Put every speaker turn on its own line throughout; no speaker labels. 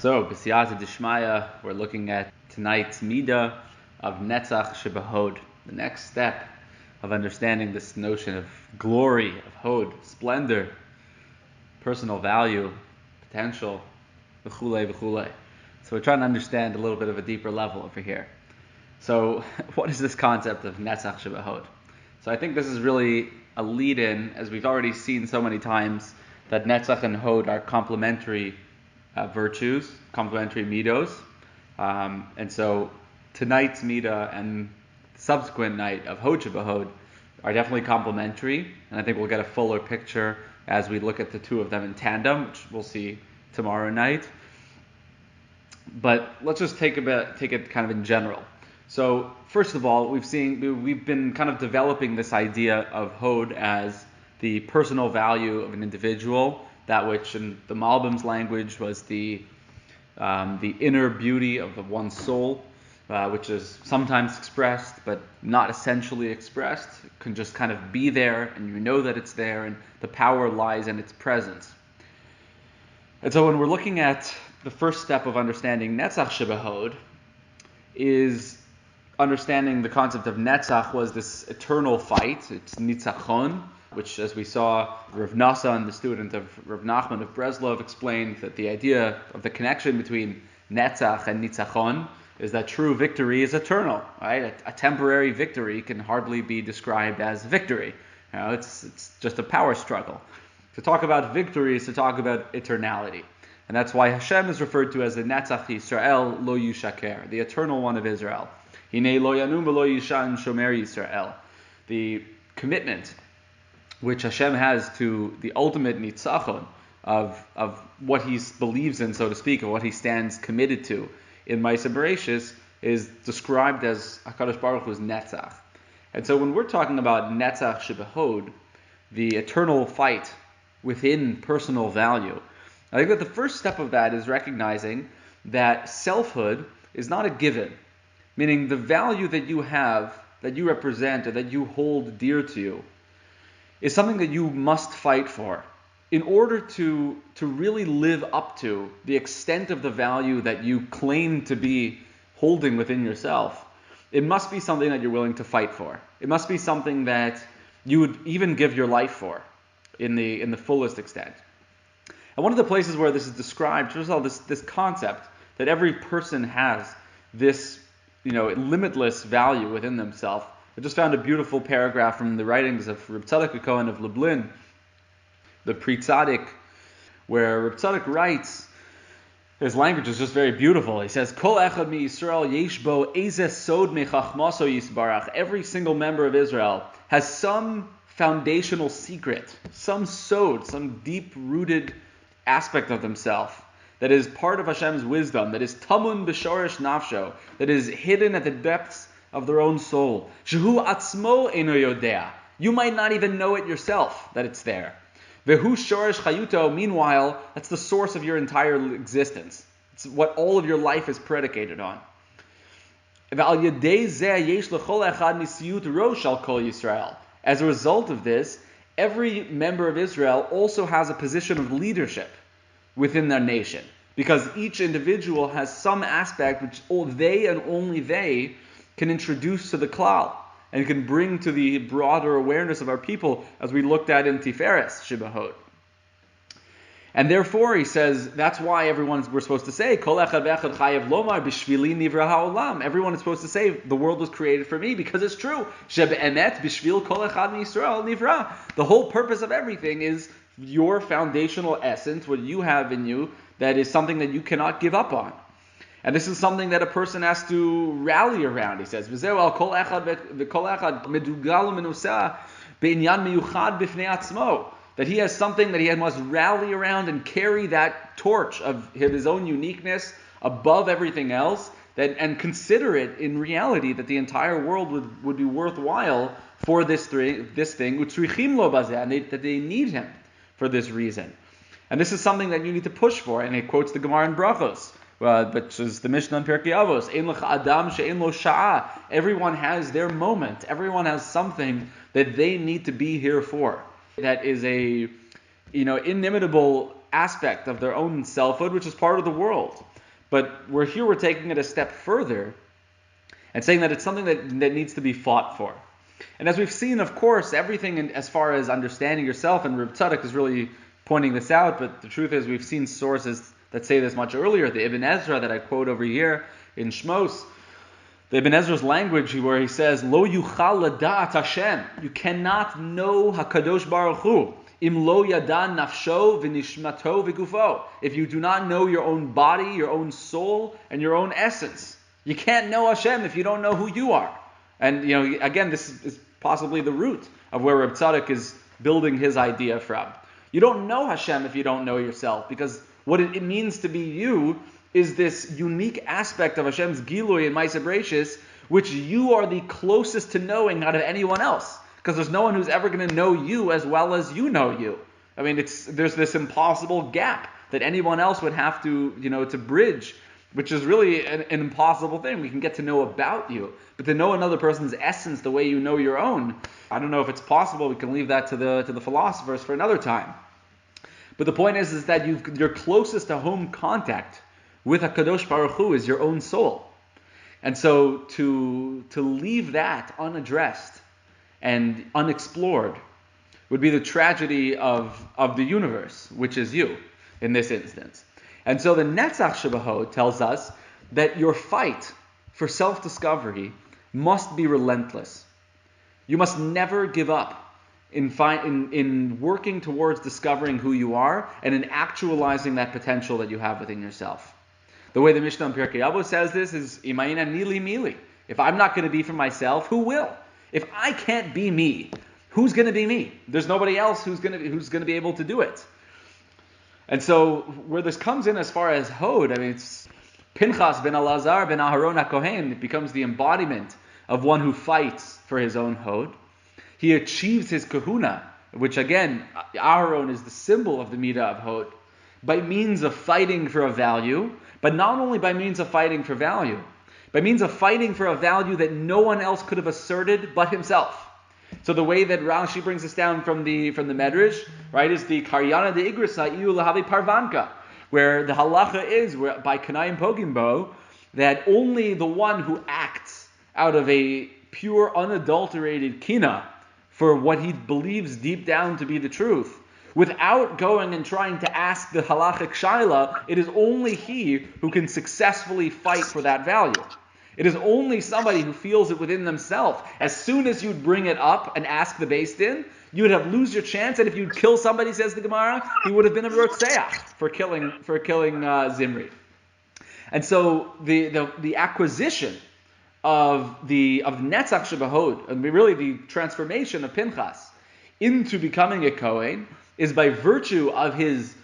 So, b'siyata d'shmaya, we're looking at tonight's Midah of Netzach, ShebeHod, the next step of understanding this notion of glory, of Hod, splendor, personal value, potential, v'chulei, v'chulei. So we're trying to understand a little bit of a deeper level over here. So, what is this concept of Netzach, ShebeHod? So I think this is really a lead-in, as we've already seen so many times, that Netzach and Hod are complementary virtues, complementary Middos. And so tonight's Midah and the subsequent night of Hod ShebeHod are definitely complementary, and I think we'll get a fuller picture as we look at the two of them in tandem, which we'll see tomorrow night. But let's just take it kind of in general. So first of all, we've been kind of developing this idea of Hod as the personal value of an individual, that which in the Malbim's language was the inner beauty of one's soul, which is sometimes expressed but not essentially expressed. It can just kind of be there, and you know that it's there, and the power lies in its presence. And so when we're looking at the first step of understanding Netzach ShebeHod, is understanding the concept of Netzach was this eternal fight. It's Nitzachon, which, as we saw, Rav Nassan, the student of Rav Nachman of Breslov, explained that the idea of the connection between Netzach and Nitzachon is that true victory is eternal. Right? A temporary victory can hardly be described as victory. It's just a power struggle. To talk about victory is to talk about eternality. And that's why Hashem is referred to as the Netzach Yisrael lo yishaker, the eternal one of Israel. Hinei lo yanum lo yishan shomer Yisrael. The commitment which Hashem has to the ultimate nitzachon of what he believes in, so to speak, of what he stands committed to in Ma'aseh Bereishis, is described as HaKadosh Baruch Hu's Netzach. And so when we're talking about Netzach ShebeHod, the eternal fight within personal value, I think that the first step of that is recognizing that selfhood is not a given, meaning the value that you have, that you represent, or that you hold dear to you, is something that you must fight for in order to really live up to the extent of the value that you claim to be holding within yourself. It must be something that you're willing to fight for. It must be something that you would even give your life for in the fullest extent. And one of the places where this is described, first of all, this concept that every person has this, limitless value within themselves. I just found a beautiful paragraph from the writings of Reb Tzadok Cohen of Lublin, the Pri Tzadik, where Reb Tzadok writes, his language is just very beautiful. He says, Kol echad mi Yisrael yesh bo ezeh sod me chachmaso yisbarach. Every single member of Israel has some foundational secret, some sod, some deep-rooted aspect of themselves that is part of Hashem's wisdom, that is tamun b'shorish nafsho, that is hidden at the depths of their own soul. Shehu atzmo eno yodea. You might not even know it yourself that it's there. Vehu shorish chayuto. Meanwhile, that's the source of your entire existence. It's what all of your life is predicated on. Ve'al yedei zeh yesh lechol echad nisiyut rosh al kol Yisrael. As a result of this, every member of Israel also has a position of leadership within their nation, because each individual has some aspect which they and only they can introduce to the klal and can bring to the broader awareness of our people, as we looked at in Sefirat HaOmer. And therefore, he says, that's why we're supposed to say, Kol echad ve'echad chayav lomar b'shvili nivra ha'olam. Everyone is supposed to say, the world was created for me, because it's true. Shebe'emet b'shvil kol echad miYisrael nivra. The whole purpose of everything is your foundational essence, what you have in you, that is something that you cannot give up on. And this is something that a person has to rally around, he says. That he has something that he must rally around and carry that torch of his own uniqueness above everything else, and consider it in reality that the entire world would be worthwhile for this thing, and that they need him for this reason. And this is something that you need to push for. And he quotes the Gemara in Brachos, which is the Mishnah in Pirkei Avos, Ein lecha adam she'ein lo sha'ah. Everyone has their moment. Everyone has something that they need to be here for. That is a inimitable aspect of their own selfhood, which is part of the world. But we're taking it a step further and saying that it's something that needs to be fought for. And as we've seen, of course, everything as far as understanding yourself, and Reb Tzadok is really pointing this out, but the truth is we've seen sources that say this much earlier. The Ibn Ezra that I quote over here in Shmos, the Ibn Ezra's language where he says, Lo yuchal ladat Hashem, you cannot know HaKadosh Baruch Hu, im lo yadan nafsho v'nishmato v'gufo, if you do not know your own body, your own soul, and your own essence. You can't know Hashem if you don't know who you are. And again, this is possibly the root of where Reb Tzadok is building his idea from. You don't know Hashem if you don't know yourself, because what it means to be you is this unique aspect of Hashem's Gilui and Ma'aseh Bereishis, which you are the closest to knowing out of anyone else, because there's no one who's ever going to know you as well as you know you. I mean, there's this impossible gap that anyone else would have to to bridge, which is really an impossible thing. We can get to know about you, but to know another person's essence the way you know your own, I don't know if it's possible. We can leave that to the philosophers for another time. But the point is that your closest to home contact with HaKadosh Baruch Hu is your own soul. And so to leave that unaddressed and unexplored would be the tragedy of the universe, which is you in this instance. And so the Netzach ShebeHod tells us that your fight for self-discovery must be relentless. You must never give up in working towards discovering who you are and in actualizing that potential that you have within yourself. The way the Mishnah in Pirkei Avos says this is, Imayina nili mili. If I'm not going to be for myself, who will? If I can't be me, who's going to be me? There's nobody else who's going to be able to do it. And so where this comes in as far as Hod, I mean, it's Pinchas ben Elazar ben Aharon HaKohen. It becomes the embodiment of one who fights for his own Hod. He achieves his kahuna, which again, Aharon is the symbol of the Midah of Hod, by means of fighting for a value, but not only by means of fighting for value, by means of fighting for a value that no one else could have asserted but himself. So the way that Rashi brings us down from the Medrash, right, is the Karyana de Igrasa Iu Lahavi Parvanka, where the halacha is by Kanayim Pogimbo that only the one who acts out of a pure, unadulterated kina for what he believes deep down to be the truth, without going and trying to ask the halachic shaila, it is only he who can successfully fight for that value. It is only somebody who feels it within themselves. As soon as you'd bring it up and ask the Beis Din, you would have lose your chance, and if you'd kill somebody, says the Gemara, he would have been a rotzeach for killing Zimri. And so the acquisition of Netzach ShebeHod, and really the transformation of Pinchas into becoming a Kohen, is by virtue of his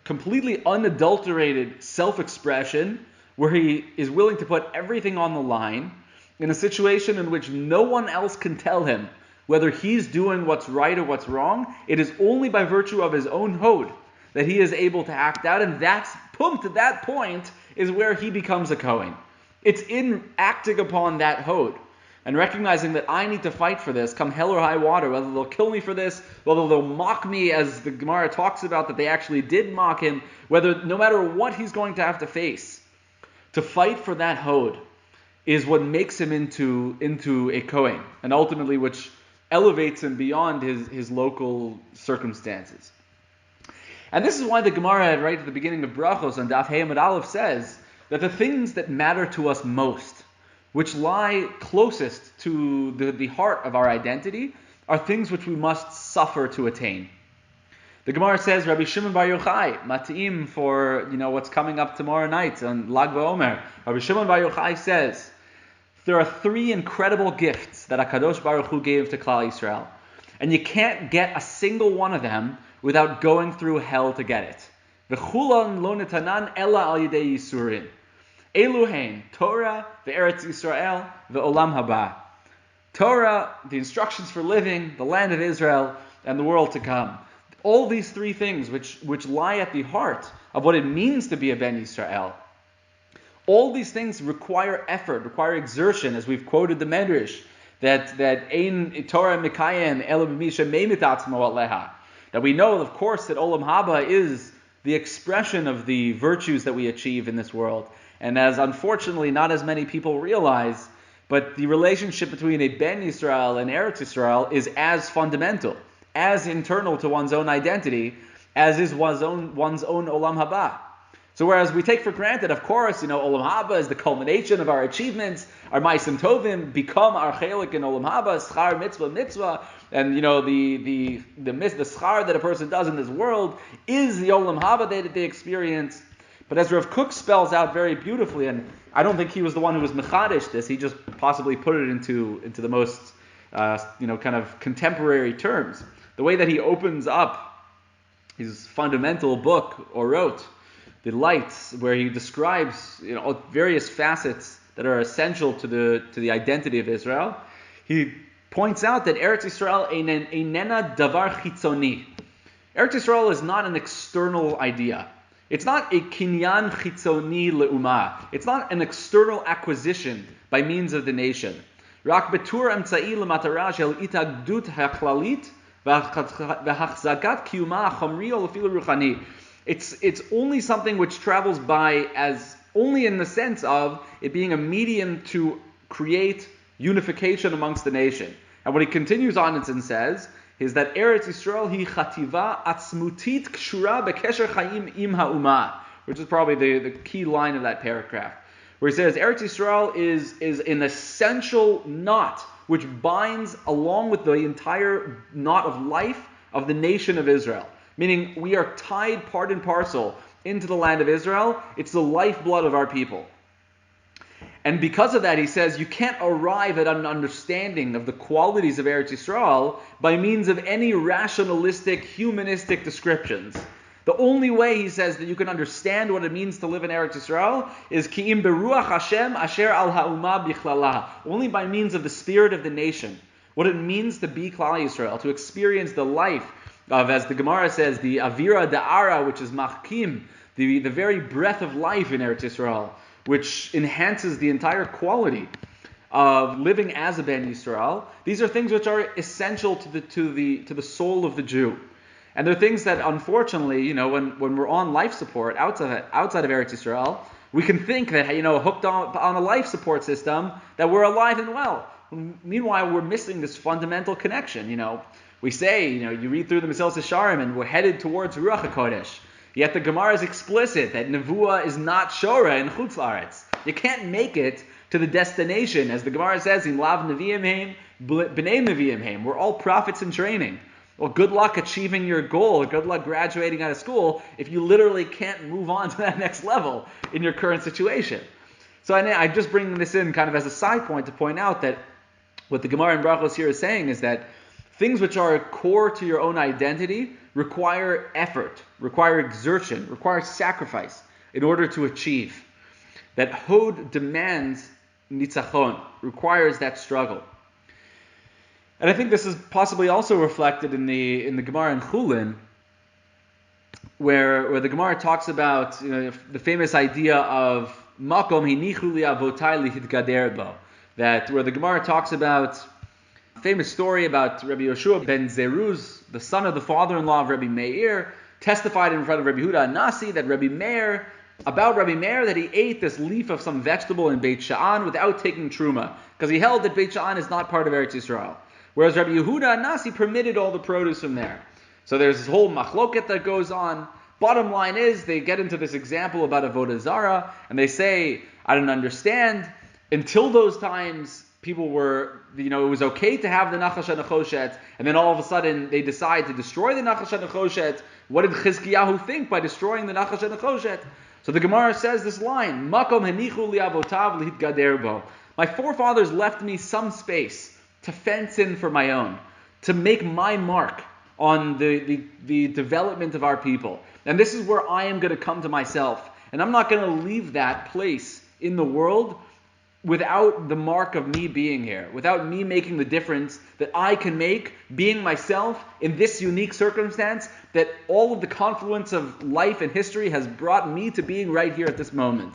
completely unadulterated self-expression, where he is willing to put everything on the line in a situation in which no one else can tell him whether he's doing what's right or what's wrong. It is only by virtue of his own Hod that he is able to act out, and that's pumped at that point is where he becomes a Kohen. It's in acting upon that Hod and recognizing that I need to fight for this, come hell or high water, whether they'll kill me for this, whether they'll mock me, as the Gemara talks about that they actually did mock him, whether no matter what he's going to have to face, to fight for that Hod is what makes him into a Kohen, and ultimately which elevates him beyond his local circumstances. And this is why the Gemara right at the beginning of Brachos on Daf Hey Amud Aleph says that the things that matter to us most, which lie closest to the heart of our identity, are things which we must suffer to attain. The Gemara says, Rabbi Shimon Bar Yochai, mat'im for what's coming up tomorrow night on Lag BaOmer. Rabbi Shimon Bar Yochai says, there are three incredible gifts that HaKadosh Baruch Hu gave to Klal Yisrael, and you can't get a single one of them without going through hell to get it. V'chulan lo netanan ela al yidei yisurin. Eluhein, Torah, ve'eretz Yisrael, ve'olam haba. Torah, the instructions for living, the land of Israel, and the world to come. All these three things which lie at the heart of what it means to be a Ben Yisrael. All these things require effort, require exertion, as we've quoted the Medrash, that ein Torah mikayem ela b'mi she'meimet atzmo aleha. That we know, of course, that olam haba is the expression of the virtues that we achieve in this world. And as unfortunately not as many people realize, but the relationship between a Ben Yisrael and Eretz Yisrael is as fundamental, as internal to one's own identity, as is one's own Olam Haba. So whereas we take for granted, of course, Olam Haba is the culmination of our achievements, our Ma'asim Tovim become our chelik in Olam Haba, schar mitzvah, and the schar that a person does in this world is the Olam Haba that they experience. But as Rav Kook spells out very beautifully, and I don't think he was the one who was mechadish this, he just possibly put it into the most kind of contemporary terms. The way that he opens up his fundamental book, Orot, the lights, where he describes various facets that are essential to the identity of Israel. He points out that Eretz Yisrael einena davar chitzoni. Eretz Yisrael is not an external idea. It's not a kinyan chitzoni le'umah. It's not an external acquisition by means of the nation. Rak betur emtzai lematara shel itagdut haklalit v'hachzakat kiyuma chomri o lefilu ruchani. It's only something which travels by as only in the sense of it being a medium to create unification amongst the nation. And what he continues on and says is that Eretz Yisrael hi chativa atzmutit kshura bekesher chayim im ha'umah, which is probably the key line of that paragraph, where he says Eretz Yisrael is an essential knot which binds along with the entire knot of life of the nation of Israel. Meaning we are tied part and parcel into the land of Israel. It's the lifeblood of our people. And because of that, he says, you can't arrive at an understanding of the qualities of Eretz Yisrael by means of any rationalistic, humanistic descriptions. The only way, he says, that you can understand what it means to live in Eretz Yisrael is ki'im beruach Hashem asher al ha'umah bichlalah. Only by means of the spirit of the nation. What it means to be Klal Yisrael, to experience the life of, as the Gemara says, the avira da'ara, which is machkim, the very breath of life in Eretz Yisrael, which enhances the entire quality of living as a Ben Yisrael. These are things which are essential to the soul of the Jew. And they're things that, unfortunately, when we're on life support outside of Eretz Yisrael, we can think that, hooked on a life support system, that we're alive and well. Meanwhile, we're missing this fundamental connection. We say, you read through the Mesilas Yesharim and we're headed towards Ruach HaKodesh. Yet the Gemara is explicit that Nevuah is not Shora in Chutz La'aretz. You can't make it to the destination. As the Gemara says, in Lav Nevi'im Heim, B'nei Nevi'im Heim. We're all prophets in training. Well, good luck achieving your goal. Good luck graduating out of school if you literally can't move on to that next level in your current situation. So I just bring this in kind of as a side point to point out that what the Gemara in Brachos here is saying is that things which are core to your own identity require effort, require exertion, require sacrifice in order to achieve. That Hod demands nitzachon, requires that struggle. And I think this is possibly also reflected in the Gemara in Chulin, where the Gemara talks about the famous idea of makom hinichu li avotai lihitgader bo, that where the Gemara talks about famous story about Rabbi Yoshua ben Zeruz, the son of the father-in-law of Rabbi Meir, testified in front of Rabbi Huda Nasi that Rabbi Meir that he ate this leaf of some vegetable in Beit Sha'an without taking truma, because he held that Beit Sha'an is not part of Eretz Yisrael. Whereas Rabbi Yehuda Nasi permitted all the produce from there. So there's this whole machloket that goes on. Bottom line is, they get into this example about Avodah Zarah, and they say, I don't understand. Until those times, people were, it was okay to have the Nachash HaNechoshet, and then all of a sudden they decide to destroy the Nachash HaNechoshet. What did Chizkiyahu think by destroying the Nachash HaNechoshet? So the Gemara says this line, Makom henichu li avotav lihitgader bo. My forefathers left me some space to fence in for my own, to make my mark on the development of our people. And this is where I am going to come to myself. And I'm not going to leave that place in the world without the mark of me being here, without me making the difference that I can make, being myself in this unique circumstance, that all of the confluence of life and history has brought me to being right here at this moment.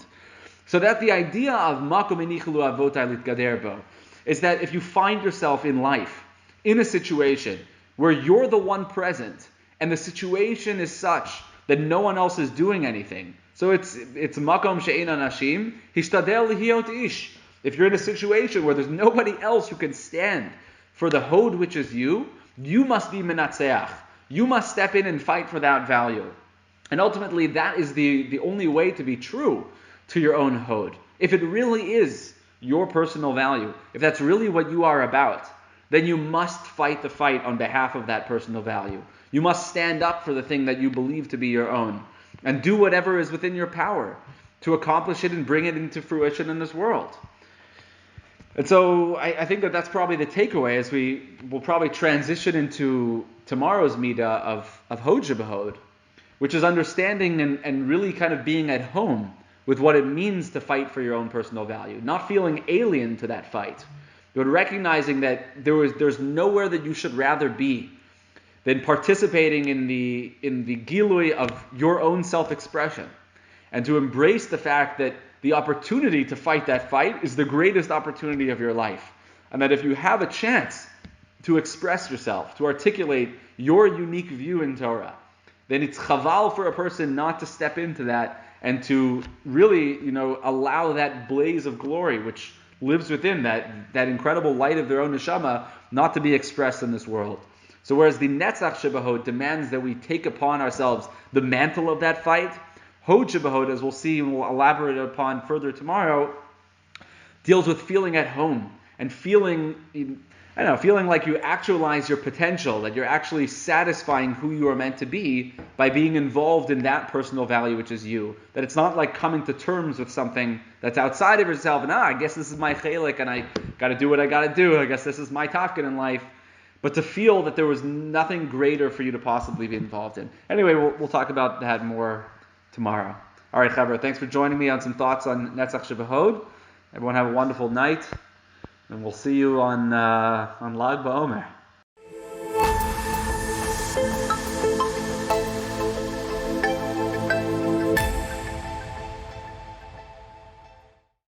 So that the idea of makom inichulu avotai litgader bo is that if you find yourself in life, in a situation where you're the one present, and the situation is such that no one else is doing anything. So it's makom she'ein anashim, hishtadel lihiot ish. If you're in a situation where there's nobody else who can stand for the hod which is you must be menatzeach. You must step in and fight for that value. And ultimately, that is the only way to be true to your own hod. If it really is your personal value, if that's really what you are about, then you must fight the fight on behalf of that personal value. You must stand up for the thing that you believe to be your own and do whatever is within your power to accomplish it and bring it into fruition in this world. And so I think that's probably the takeaway as we will probably transition into tomorrow's midah of Hod ShebeHod, which is understanding and really kind of being at home with what it means to fight for your own personal value, not feeling alien to that fight, but recognizing that there's nowhere that you should rather be than participating in the gilui of your own self-expression, and to embrace the fact that the opportunity to fight that fight is the greatest opportunity of your life, and that if you have a chance to express yourself, to articulate your unique view in Torah, then it's chaval for a person not to step into that and to really, allow that blaze of glory which lives within that incredible light of their own neshama not to be expressed in this world. So whereas the Netzach ShebeHod demands that we take upon ourselves the mantle of that fight, Hod ShebeHod, as we'll see and we'll elaborate upon further tomorrow, deals with feeling at home and feeling like you actualize your potential, that you're actually satisfying who you are meant to be by being involved in that personal value which is you. That it's not like coming to terms with something that's outside of yourself and I guess this is my chalik and I got to do what I got to do. I guess this is my tafkid in life. But to feel that there was nothing greater for you to possibly be involved in. Anyway, we'll talk about that more tomorrow. All right, Chavra, thanks for joining me on some thoughts on Netzach ShebeHod. Everyone have a wonderful night, and we'll see you on Lag BaOmer.